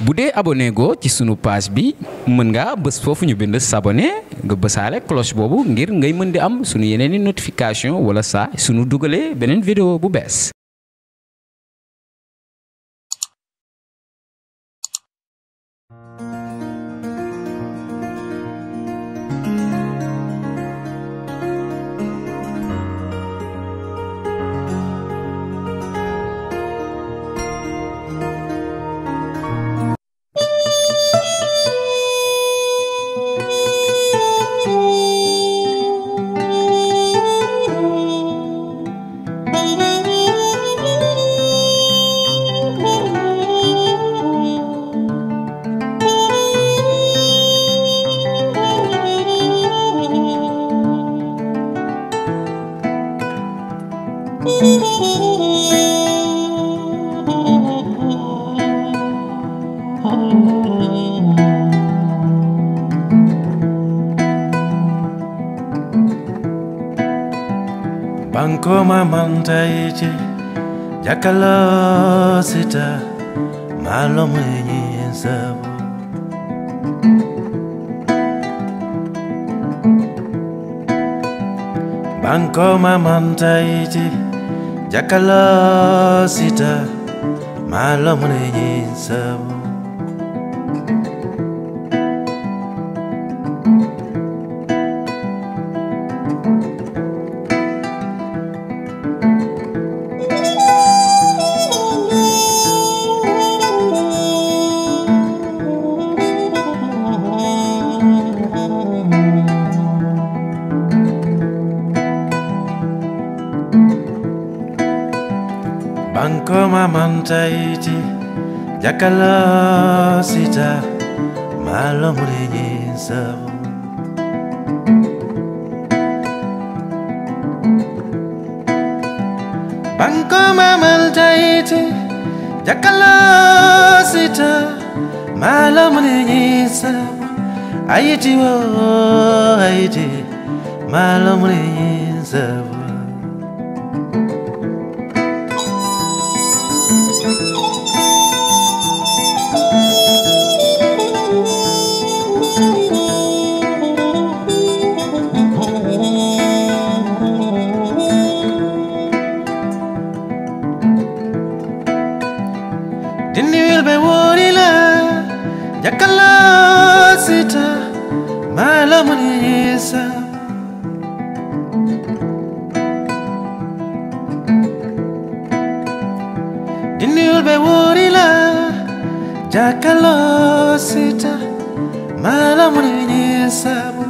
bu dee abonné go ci sunu page bi mën nga bës foofu ñu bind s'abonner nga bësaale cloche boobu ngir ngay mën di am sunu yeneeni notification wala saa sunu dugalee beneen vidéo bu bees. Banko mamantaiji jakalo sita malo mwenye sabu Banko mamantaiji jakalo sita malo mwenye sabu Banko mamantaiji jakalo sita malo mwenye sabu Banko mamantaiji jakalo sita malo mwenye sabu Ayiti wo ayiti malo mwenye sabu Dini will be worila jakalo sita malo mwenye sabu Dini will be worila jakalo sita malo mwenye sabu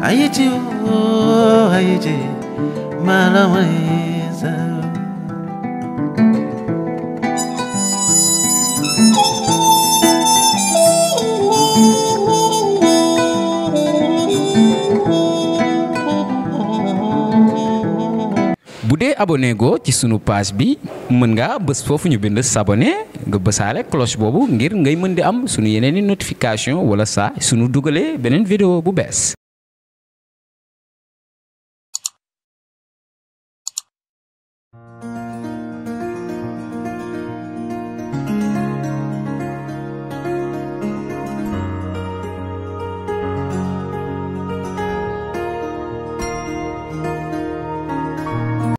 Ayiti wo ayiti malo mwenye sabu bu dee abonné go ci sunu page bi mën nga bës foofu ñu bind s'abonner nga bësaale cloche boobu ngir ngay mën di am sunu yeneeni notification wala saa sunu dugalee beneen vidéo bu bees.